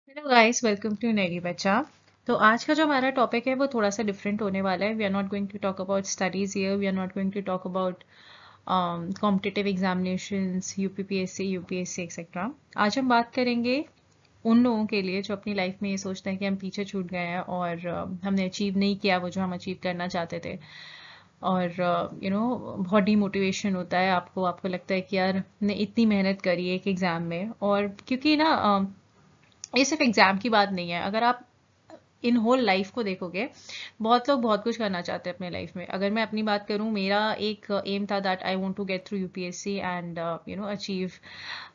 Hello guys, welcome to नेरी बच्चा। तो आज का जो हमारा टॉपिक है वो थोड़ा सा डिफरेंट होने वाला है। We are not going to talk about studies here, we are not going to talk about competitive examinations, UPPSC, UPSC etcetera. आज हम बात करेंगे उन लोगों के लिए जो अपनी लाइफ में ये सोचते हैं कि हम पीछे छूट गए हैं और हमने अचीव नहीं किया वो जो हम अचीव करना चाहते थे। और बहुत डीमोटिवेशन होता है, आपको आपको लगता है कि यार हमने इतनी मेहनत करी है एक एग्ज़ाम में। और क्योंकि ना ये सिर्फ एग्जाम की बात नहीं है। अगर आप इन होल लाइफ को देखोगे, बहुत लोग बहुत कुछ करना चाहते हैं अपने लाइफ में। अगर मैं अपनी बात करूं, मेरा एक एम था that I want to get through UPSC and achieve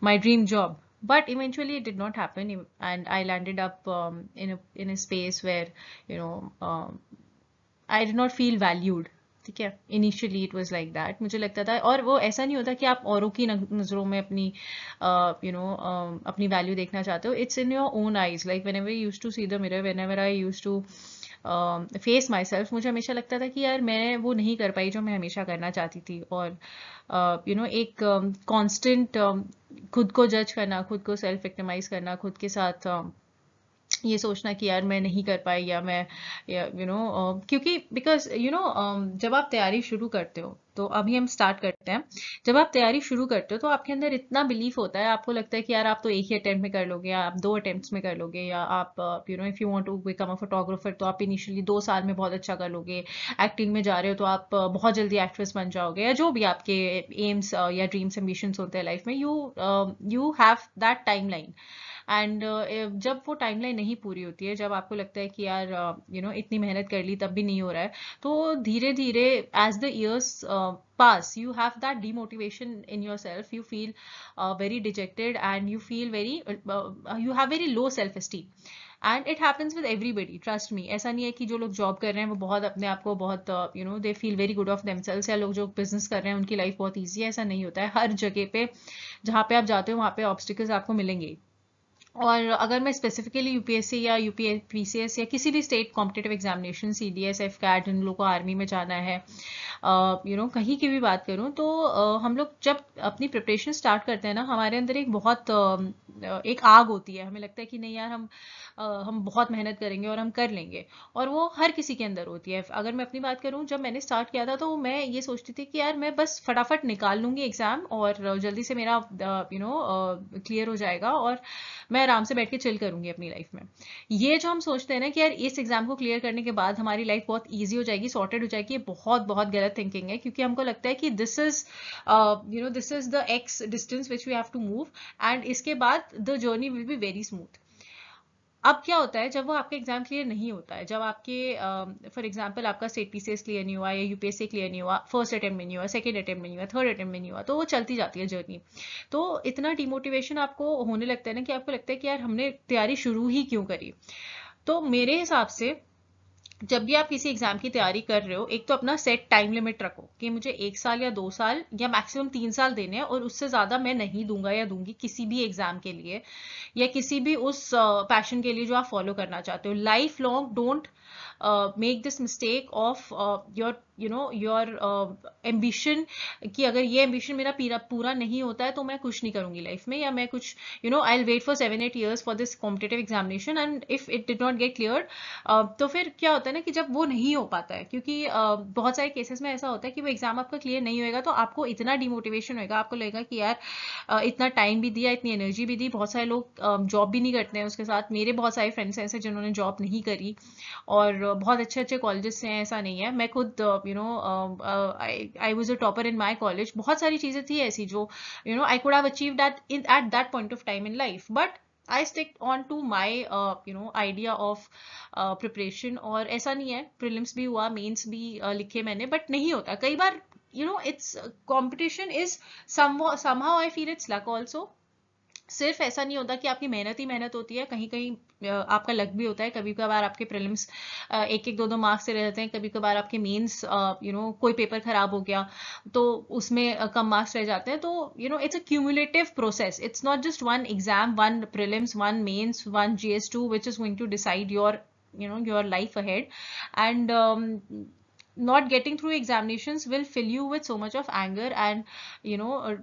my dream job, but eventually it did not happen, and I landed up in a space where you know um, I did not feel valued. ठीक है, initially it was like that. मुझे लगता था, और वो ऐसा नहीं होता कि आप औरों की नज़रों में अपनी अपनी वैल्यू देखना चाहते हो। It's in your own eyes. Like whenever I used to see the mirror, whenever I used to face myself, मुझे हमेशा लगता था कि यार मैं वो नहीं कर पाई जो मैं हमेशा करना चाहती थी। और एक कांस्टेंट खुद को जज करना, खुद को सेल्फ विक्टिमाइज करना, खुद के साथ ये सोचना कि यार मैं नहीं कर पाई, या मैं क्योंकि बिकॉज जब आप तैयारी शुरू करते हो, तो अभी हम स्टार्ट करते हैं। जब आप तैयारी शुरू करते हो तो आपके अंदर इतना बिलीफ होता है, आपको लगता है कि यार आप तो एक ही अटेम्प्ट में कर लोगे, या आप दो अटेम्प्ट्स में कर लोगे, या आप if you want to become a photographer तो आप इनिशियली 2 साल में बहुत अच्छा कर लोगे। एक्टिंग में जा रहे हो तो आप बहुत जल्दी एक्ट्रेस बन जाओगे, या जो भी आपके एम्स या ड्रीम्स एम्बिशंस होते हैं लाइफ में, you have that time line. And जब वो टाइमलाइन नहीं पूरी होती है, जब आपको लगता है कि यार इतनी मेहनत कर ली तब भी नहीं हो रहा है, तो धीरे धीरे as the years pass, you have that demotivation in yourself. You feel very dejected, and you feel you have very low self esteem. And it happens with everybody, trust me. ऐसा नहीं है कि जो लोग जॉब कर रहे हैं वो बहुत अपने आप को बहुत they feel very good of themselves, या लोग जो बिजनेस कर रहे हैं उनकी लाइफ बहुत ईजी है। ऐसा नहीं होता है। हर जगह पे जहाँ पे आप जाते हो वहाँ पे ऑब्स्टिकल्स आपको मिलेंगे। और अगर मैं स्पेसिफिकली यूपीएससी या यूपीएससी या किसी भी state competitive examination, CDS, CAT, इन लोगों को आर्मी में जाना है, कहीं की भी बात करूं, तो हम लोग जब अपनी प्रिपरेशन स्टार्ट करते हैं ना, हमारे अंदर एक बहुत एक आग होती है। हमें लगता है कि नहीं यार, हम बहुत मेहनत करेंगे और हम कर लेंगे। और वो हर किसी के अंदर होती है। अगर मैं अपनी बात करूं, जब मैंने स्टार्ट किया था तो मैं ये सोचती थी कि यार मैं बस फटाफट निकाल लूंगी एग्जाम, और जल्दी से मेरा क्लियर हो जाएगा, और मैं आराम से बैठ के चिल करूंगी अपनी लाइफ में। ये जो हम सोचते हैं ना कि यार इस एग्जाम को क्लियर करने के बाद हमारी लाइफ बहुत ईजी हो जाएगी, सॉर्टेड हो जाएगी, ये बहुत बहुत गलत थिंकिंग है। क्योंकि हमको लगता है कि this is the x distance which we have to move, and इसके बाद the journey will be very smooth. अब क्या होता है जब वो आपका एग्जाम क्लियर नहीं होता है, जब आपके फॉर एग्जांपल आपका स्टेट पीसीएस क्लियर नहीं हुआ, या यूपीएससी क्लियर नहीं हुआ, फर्स्ट अटेम्प्ट में नहीं हुआ, सेकंड अटेम्प्ट में नहीं हुआ, थर्ड अटेम्प्ट में नहीं हुआ, तो वो चलती जाती है जर्नी। तो इतना डिमोटिवेशन आपको होने लगता है ना, कि आपको लगता है कि यार हमने तैयारी शुरू ही क्यों करी। तो मेरे हिसाब से जब भी आप किसी एग्जाम की तैयारी कर रहे हो, एक तो अपना सेट टाइम लिमिट रखो कि मुझे 1 साल या 2 साल या मैक्सिमम 3 साल देने हैं, और उससे ज्यादा मैं नहीं दूंगा या दूंगी किसी भी एग्जाम के लिए, या किसी भी उस पैशन के लिए जो आप फॉलो करना चाहते हो। Life long don't make this mistake of your ambition, कि अगर ये एम्बिशन मेरा पूरा नहीं होता है तो मैं कुछ नहीं करूंगी लाइफ में, या मैं कुछ I will wait for 7-8 years for this competitive examination, and if it did not get clear, तो फिर क्या होता है ना कि जब वो नहीं हो पाता है, क्योंकि बहुत सारे केसेस में ऐसा होता है कि वो एग्जाम आपका क्लियर नहीं होएगा, तो आपको इतना डिमोटिवेशन होएगा, आपको लगेगा कि यार इतना टाइम भी दिया, इतनी एनर्जी भी दी। बहुत सारे लोग जॉब भी नहीं करते हैं उसके साथ। मेरे बहुत सारे फ्रेंड्स हैं ऐसे जिन्होंने जॉब नहीं करी, और बहुत अच्छे अच्छे कॉलेजेस से हैं, ऐसा नहीं है। मैं खुद I was a topper in my college. बहुत सारी चीजें थी ऐसी जो I could have achieved at that point of time in life, but I stick on to my idea of preparation. और ऐसा नहीं है, प्रीलिम्स भी हुआ, मेंस भी लिखे मैंने, बट नहीं होता कई बार। It's competition is somehow I feel it's luck also। सिर्फ ऐसा नहीं होता कि आपकी मेहनत ही मेहनत होती है, कहीं कहीं आपका लक भी होता है। कभी कभार आपके प्रीलिम्स एक एक दो दो मार्क्स से रहते हैं, कभी कभार आपके मेंस कोई पेपर खराब हो गया तो उसमें कम मार्क्स रह जाते हैं। तो it's a cumulative process. It's not just one exam, one prelims, one mains, one GS2 which is going to decide your life ahead. And not getting through examinations will fill you with so much of anger, and you know uh,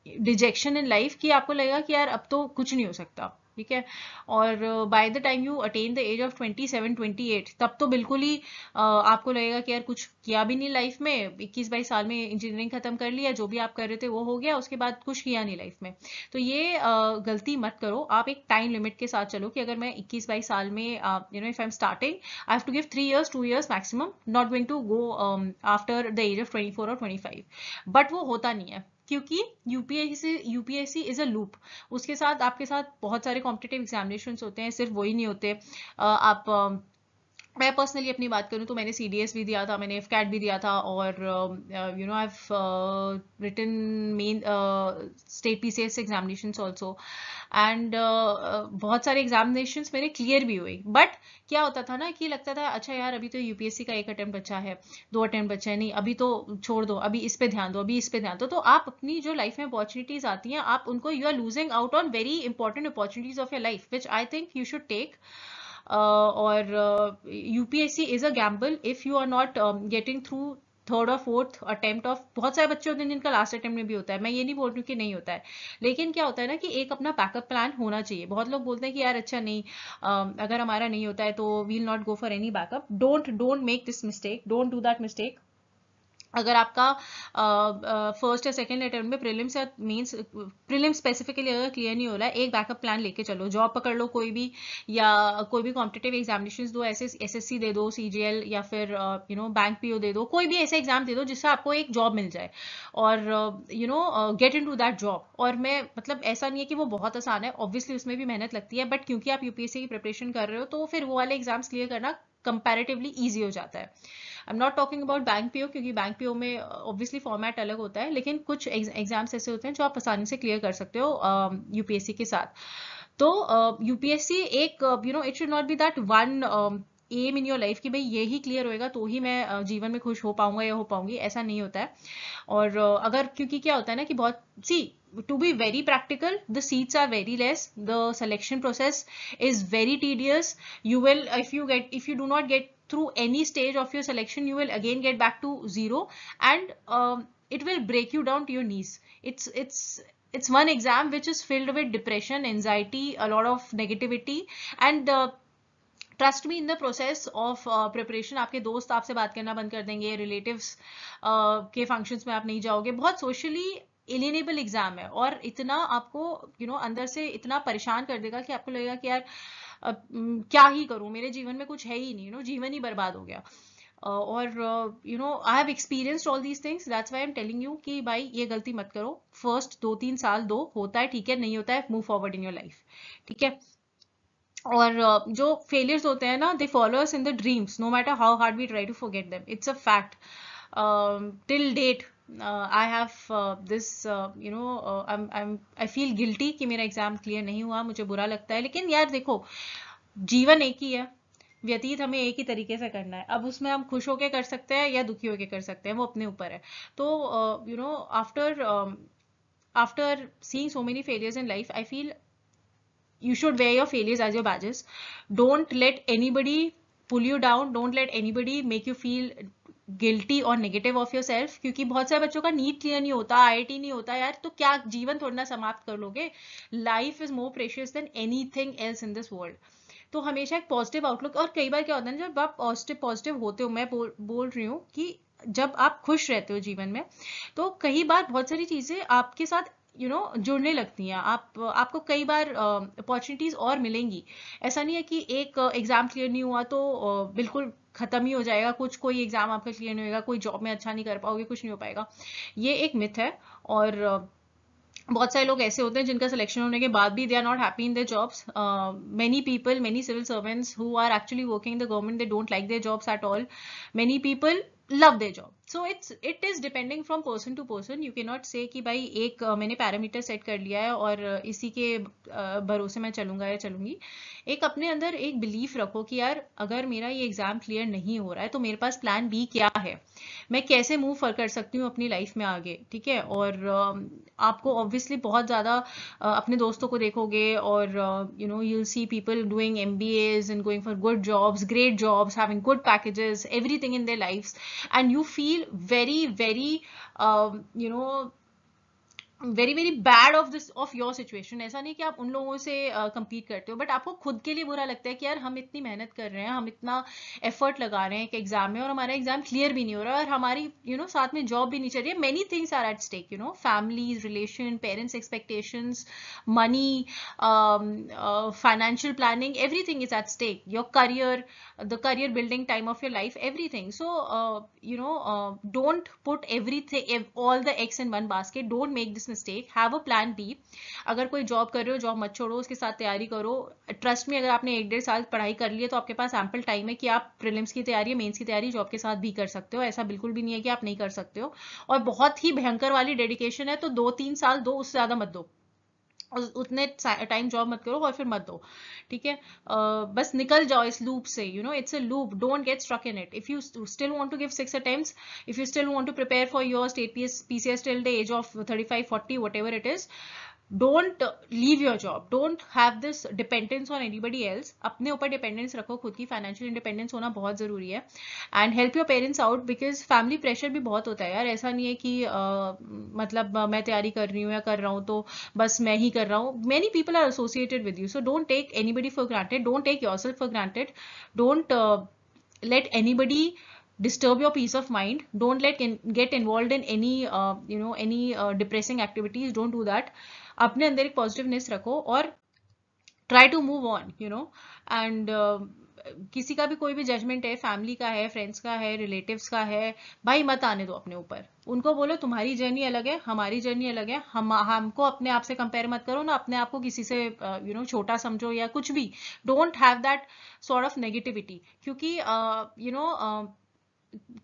detection in life कि आपको लगेगा कि यार अब तो कुछ नहीं हो सकता, ठीक है। और by the time you attain the age of 27-28 तब तो बिल्कुल ही आपको लगेगा कि यार कुछ किया भी नहीं लाइफ में, 21-22 साल में इंजीनियरिंग खत्म कर लिया, जो भी आप कर रहे थे वो हो गया, उसके बाद कुछ किया नहीं लाइफ में। तो ये गलती मत करो, आप एक टाइम लिमिट के साथ चलो कि अगर मैं 21-22 साल में you know if I am starting, I have to give 3 years 2 years maximum, not going to go after the age of 24 और 25। बट वो होता नहीं है, क्योंकि यूपीएससी इज अ लूप, उसके साथ आपके साथ बहुत सारे कॉम्पिटिटिव एग्जामिनेशंस होते हैं, सिर्फ वही नहीं होते। आप मैं पर्सनली अपनी बात करूं तो मैंने सीडीएस भी दिया था, मैंने एफकैट भी दिया था, और you know I have written main state PCS examinations also, and बहुत सारे एग्जामिनेशंस मेरे क्लियर भी हुए। बट क्या होता था ना कि लगता था अच्छा यार अभी तो यूपीएससी का 1 अटेम्प्ट बचा है, 2 अटेम्प्ट बचा है, नहीं अभी तो छोड़ दो, अभी इस पे ध्यान दो, अभी इस पे ध्यान दो। तो आप अपनी जो लाइफ में अपॉर्चुनिटीज आती हैं, आप उनको, you are losing out on very important opportunities of your life, which I think you should take. और UPSC is a gamble if you are not getting through third और फोर्थ अटेम्प्ट ऑफ, बहुत सारे बच्चे होते हैं जिनका last attempt में भी होता है, मैं ये नहीं बोल रही हूँ कि नहीं होता है, लेकिन क्या होता है ना कि एक अपना बैकअप प्लान होना चाहिए। बहुत लोग बोलते हैं कि यार अच्छा नहीं, अगर हमारा नहीं होता है तो we'll not go for any backup. Don't make this mistake, don't do that mistake. अगर आपका फर्स्ट या सेकंड अटेम्प्ट में प्रीलिम्स या मेंस, प्रीलिम्स स्पेसिफिकली अगर क्लियर नहीं हो रहा है, एक बैकअप प्लान लेके चलो, जॉब पकड़ लो कोई भी, या कोई भी कॉम्पिटिटिव एग्जामिनेशंस दो, ऐसे एसएससी दे दो, सीजीएल, या फिर यू नो बैंक पीओ दे दो, कोई भी ऐसा एग्जाम दे दो जिससे आपको एक जॉब मिल जाए, और you know get in to that job. और मैं मतलब ऐसा नहीं है कि वो बहुत आसान है, ऑब्वियसली उसमें भी मेहनत लगती है, बट क्योंकि आप यूपीएससी की प्रिपरेशन कर रहे हो तो फिर वो वाले एग्जाम्स क्लियर करना कंपैरेटिवली ईजी हो जाता है। I am not talking about bank PO, क्योंकि बैंक पीओ में ऑब्वियसली फॉर्मेट अलग होता है, लेकिन कुछ एग्जाम्स ऐसे होते हैं जो आप आसानी से क्लियर कर सकते हो यूपीएससी के साथ। तो यूपीएससी एक, you know it should not be that one aim in your life कि भाई ये ही क्लियर होएगा तो ही मैं जीवन में खुश हो पाऊंगा या हो पाऊंगी, ऐसा नहीं होता है। और अगर, क्योंकि क्या होता है ना कि बहुत सी, to be very practical, the seats are very less, the selection process is very tedious. You will, if you do not get through any stage of your selection, you will again get back to zero, and it will break you down to your knees. It's one exam which is filled with depression, anxiety, a lot of negativity, and trust me in the process of preparation आपके दोस्त आपसे बात करना बंद कर देंगे, relatives के functions में आप नहीं जाओगे, बहुत सोशली एलिनेबल एग्जाम है, और इतना आपको यू नो अंदर से इतना परेशान कर देगा कि आपको लगेगा कि यार क्या ही करूं, मेरे जीवन में कुछ है ही नहीं, जीवन ही बर्बाद हो गया। और you know I have experienced all these things, that's why I am telling you कि भाई ये गलती मत करो। फर्स्ट 2-3 साल दो, होता है ठीक है, नहीं होता है move forward in your life, ठीक है। और जो फेलियर्स होते हैं ना, they follow us in the dreams, no matter how hard we try to forget them, it's a fact. Till date I have this, you know I feel guilty कि मेरा exam clear नहीं हुआ, मुझे बुरा लगता है, लेकिन यार देखो, जीवन एक ही है, व्यतीत हमें एक ही तरीके से करना है। अब उसमें हम खुश होके कर सकते हैं या दुखी होके कर सकते हैं, वो अपने ऊपर है। तो you know after seeing so many failures in life, I feel you should wear your failures as your badges. Don't let anybody pull you down, don't let anybody make you feel guilty और negative of your self, क्योंकि बहुत सारे बच्चों का NEET clear नहीं होता, IIT नहीं होता यार, तो क्या जीवन थोड़ा ना समाप्त कर लोगे? Life is more precious than anything else in this world. तो हमेशा एक पॉजिटिव आउटलुक, और कई बार क्या होता है ना, जब आप पॉजिटिव होते हो, मैं बोल रही हूँ कि जब आप खुश रहते हो जीवन में, तो कई बार बहुत सारी चीजें आपके साथ जुड़ने लगती हैं, आपको कई बार अपॉर्चुनिटीज और मिलेंगी। ऐसा नहीं है कि एक एग्जाम क्लियर नहीं हुआ तो बिल्कुल खत्म ही हो जाएगा, कोई एग्जाम आपका क्लियर नहीं होगा, कोई जॉब में अच्छा नहीं कर पाओगे, कुछ नहीं हो पाएगा, ये एक मिथ है। और बहुत सारे लोग ऐसे होते हैं जिनका सिलेक्शन होने के बाद भी they are not happy in their jobs. Many people, many civil servants who are actually working in the government, they don't like their jobs at all. Many people love their job, so it is depending from person to person. You cannot say कि भाई एक मैंने parameter set कर लिया है और इसी के भरोसे मैं चलूंगा या चलूंगी। एक अपने अंदर एक बिलीफ रखो कि यार अगर मेरा ये एग्जाम क्लियर नहीं हो रहा है तो मेरे पास प्लान बी क्या है, मैं कैसे मूव कर सकती हूँ अपनी लाइफ में आगे, ठीक है। और आपको ऑब्वियसली बहुत ज्यादा अपने दोस्तों को देखोगे, और you'll see people doing MBAs and going for good jobs, great jobs, having good packages, everything in their lives, and you feel very very very very bad of your situation. ऐसा नहीं कि आप उन लोगों से compete करते हो, but आपको खुद के लिए बुरा लगता है कि यार हम इतनी मेहनत कर रहे हैं, हम इतना एफर्ट लगा रहे हैं एक एग्जाम में और हमारा एग्जाम क्लियर भी नहीं हो रहा और हमारी साथ में जॉब भी नहीं चल रही है। Many things are at stake, families, relation, parents expectations, money, financial planning, everything is at stake. Your career, the career building time of your life, everything. So don't put everything, all the eggs in one basket. Don't make this mistake. Have a plan B. अगर कोई job कर रहे हो, job मत छोड़ो, उसके साथ तैयारी करो। ट्रस्ट में, अगर आपने 1-1.5 साल पढ़ाई कर ली है तो आपके पास एम्पल टाइम है कि आप प्रीलिम्स की तैयारी, मेंस की तैयारी जॉब के साथ भी कर सकते हो। ऐसा बिल्कुल भी नहीं है कि आप नहीं कर सकते हो। और बहुत ही भयंकर वाली डेडिकेशन है तो 2-3 साल दो, उससे ज्यादा मत दो। उतने टाइम जॉब मत करो और फिर मत दो, ठीक है। बस निकल जाओ इस लूप से, it's a loop, don't get struck in it. If you still want to give 6 attempts, if you still want to prepare for your state PCS till the age of 35-40, whatever it is, don't leave your job, don't have this dependence on anybody else। अपने ऊपर dependence रखो, खुद की financial independence होना बहुत जरूरी है। And help your parents out, because family pressure भी बहुत होता है यार। ऐसा नहीं है कि मतलब मैं तैयारी कर रही हूँ या कर रहा हूँ तो बस मैं ही कर रहा हूँ। Many people are associated with you, so don't take anybody for granted, don't take yourself for granted, don't let anybody disturb your peace of mind, don't get involved in any depressing activities, don't do that। अपने अंदर एक positiveness रखो और try to move on, and किसी का भी कोई भी जजमेंट है, फैमिली का है, फ्रेंड्स का है, रिलेटिव्स का है, भाई मत आने दो अपने ऊपर। उनको बोलो तुम्हारी जर्नी अलग है, हमारी जर्नी अलग है, हमको अपने आप से कंपेयर मत करो ना, अपने आप को किसी से छोटा समझो या कुछ भी। Don't have that sort of negativity, क्योंकि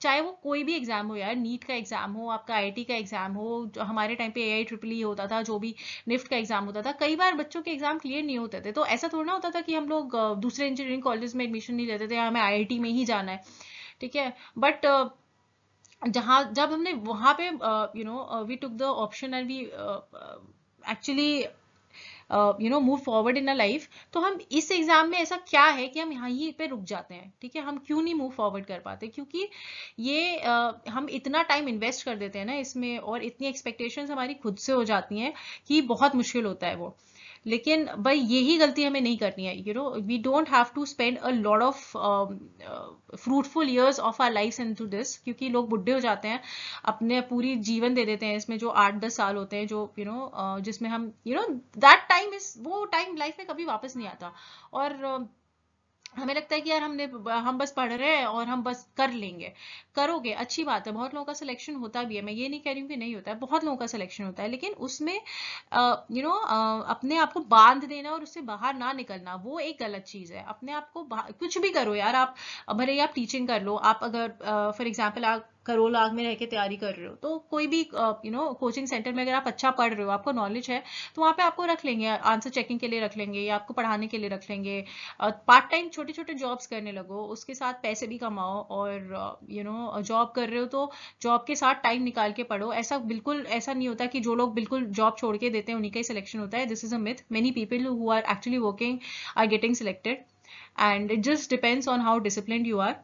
चाहे वो कोई भी एग्जाम हो यार, नीट का एग्जाम हो, आपका आईआईटी का एग्जाम हो, जो हमारे टाइम पे AIEEE होता था, जो भी निफ्ट का एग्जाम होता था, कई बार बच्चों के एग्जाम क्लियर नहीं होते थे। तो ऐसा थोड़ा ना होता था कि हम लोग दूसरे इंजीनियरिंग कॉलेज में एडमिशन नहीं लेते थे, हमें IIT में ही जाना है, ठीक है। बट जब हमने वहां पे we took the option and we actually move forward in a life, तो हम इस एग्जाम में ऐसा क्या है कि हम यहाँ ही पे रुक जाते हैं, ठीक है। हम क्यों नहीं मूव फॉरवर्ड कर पाते, क्योंकि ये हम इतना टाइम इन्वेस्ट कर देते हैं ना इसमें, और इतनी एक्सपेक्टेशंस हमारी खुद से हो जाती हैं कि बहुत मुश्किल होता है वो। लेकिन भाई यही गलती हमें नहीं करनी है। We don't have to spend a lot of fruitful years of our life into this, क्योंकि लोग बुढ़े हो जाते हैं, अपने पूरी जीवन दे देते हैं इसमें, जो 8-10 साल होते हैं, जो जिसमें हम दैट टाइम इज, वो टाइम लाइफ में कभी वापस नहीं आता। और हमें लगता है कि यार हम बस पढ़ रहे हैं और हम बस कर लेंगे। करोगे, अच्छी बात है, बहुत लोगों का सिलेक्शन होता भी है, मैं ये नहीं कह रही हूँ कि नहीं होता है, बहुत लोगों का सिलेक्शन होता है, लेकिन उसमें अपने आप को बांध देना और उससे बाहर ना निकलना, वो एक गलत चीज है। अपने आप को कुछ भी करो यार, आप भले ही आप टीचिंग कर लो, आप अगर फॉर एग्जाम्पल आप करोल आग में रह के तैयारी कर रहे हो, तो कोई भी कोचिंग सेंटर में अगर आप अच्छा पढ़ रहे हो, आपको नॉलेज है, तो वहाँ पे आपको रख लेंगे, आंसर चेकिंग के लिए रख लेंगे या आपको पढ़ाने के लिए रख लेंगे। पार्ट टाइम छोटे छोटे जॉब्स करने लगो, उसके साथ पैसे भी कमाओ, और जॉब कर रहे हो तो जॉब के साथ टाइम निकाल के पढ़ो। ऐसा बिल्कुल ऐसा नहीं होता कि जो लोग बिल्कुल जॉब छोड़ के देते हैं उन्हीं का ही सिलेक्शन होता है। This is a myth. Many people who are actually working are getting selected, and it just depends on how disciplined you are.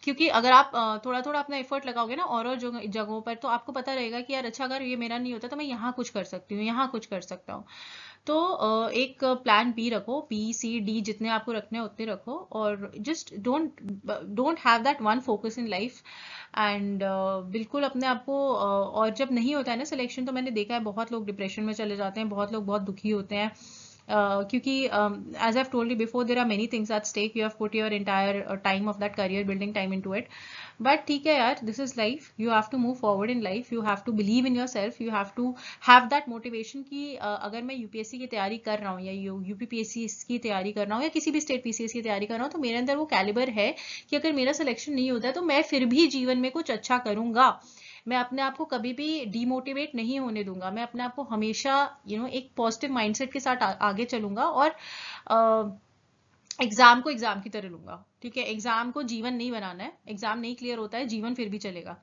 क्योंकि अगर आप थोड़ा थोड़ा अपना एफर्ट लगाओगे ना और जगहों पर, तो आपको पता रहेगा कि यार अच्छा, अगर ये मेरा नहीं होता तो मैं यहाँ कुछ कर सकती हूँ, यहाँ कुछ कर सकता हूँ। तो एक प्लान बी रखो, B, C, D जितने आपको रखने हैं उतने रखो, और just don't have that one focus in life. And बिल्कुल अपने आप को और जब नहीं होता है ना सिलेक्शन, तो मैंने देखा है बहुत लोग डिप्रेशन में चले जाते हैं, बहुत लोग बहुत दुखी होते हैं, क्योंकि as I've told you before, there are many things at stake, you have put your entire time of that career building time into it। but ठीक है यार, this is life, you have to move forward in life, you have to believe in yourself, you have to have that motivation कि अगर मैं UPSC की तैयारी कर रहा हूँ या UPPSC की तैयारी कर रहा हूँ या किसी भी स्टेट PCS की तैयारी कर रहा हूँ, तो मेरे अंदर वो कैलिबर है कि अगर मेरा सिलेक्शन नहीं होता है तो मैं फिर भी जीवन में कुछ अच्छा करूंगा। मैं अपने आप को कभी भी डीमोटिवेट नहीं होने दूंगा, मैं अपने आप को हमेशा एक पॉजिटिव माइंडसेट के साथ आगे चलूंगा, और एग्जाम को एग्जाम की तरह लूंगा, ठीक है। एग्जाम को जीवन नहीं बनाना है, एग्जाम नहीं क्लियर होता है, जीवन फिर भी चलेगा,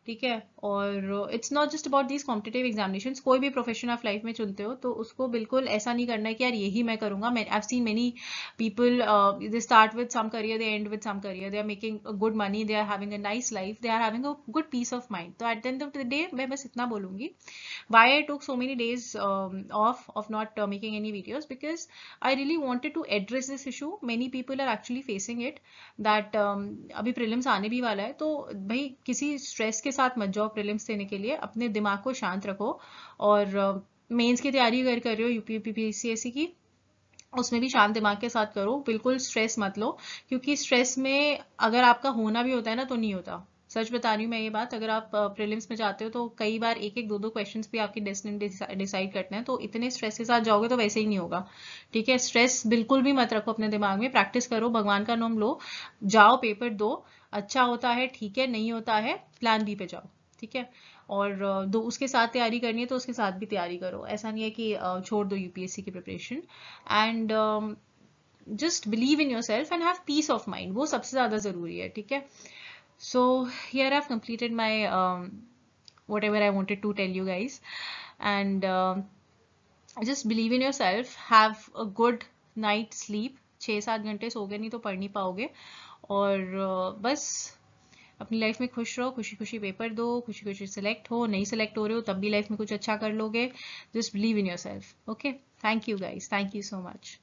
ठीक है। और it's not just about these competitive examinations, कोई भी प्रोफेशन ऑफ लाइफ में चुनते हो तो उसको बिल्कुल ऐसा नहीं करना है कि यार यही मैं करूंगा। I have seen many people, they start with some career, they end with some career, they are making good money, they are having a nice life, they are having a good peace of mind. तो at the end of the day मैं बस इतना बोलूंगी, why I took so many days off of not making any videos, because I really wanted to address this issue. Many people are actually facing it, that अभी prelims आने भी वाला है, तो भाई किसी स्ट्रेस के साथ मत जाओ प्रीलिम्स देने के लिए, अपने दिमाग को शांत रखो। और मेंस की तैयारी अगर कर रहे हो यूपी पीसीएससी की, उसमें भी शांत दिमाग के साथ करो, बिल्कुल स्ट्रेस मत लो, क्योंकि स्ट्रेस में अगर आपका होना भी होता है ना तो नहीं होता। सच बता रही हूँ मैं ये बात, अगर आप प्रीलिम्स में जाते हो तो कई बार एक एक दो क्वेश्चंस भी आपकी डेस्टिनी डिसाइड करते हैं, तो इतने स्ट्रेस के साथ जाओगे तो वैसे ही नहीं होगा। ठीक है, स्ट्रेस बिल्कुल भी मत रखो अपने दिमाग में, प्रैक्टिस करो, भगवान का नाम लो, जाओ पेपर दो, अच्छा होता है ठीक है, नहीं होता है प्लान बी पे जाओ। ठीक है, और दो उसके साथ तैयारी करनी है तो उसके साथ भी तैयारी करो, ऐसा नहीं है कि छोड़ दो यूपीएससी की preparation. And just believe in your self and have piece of mind, वो सबसे ज़्यादा ज़रूरी है। ठीक है, so here I have completed my whatever I wanted to tell you guys, and just believe in yourself, have a good night sleep, 6-7 घंटे सोगे नहीं तो पढ़ नहीं पाओगे। और बस अपनी लाइफ में खुश रहो, खुशी खुशी पेपर दो, खुशी खुशी सिलेक्ट हो, नहीं सिलेक्ट हो रहे हो तब भी लाइफ में कुछ अच्छा कर लोगे। Just believe in your self. Okay, thank you guys, thank you so much.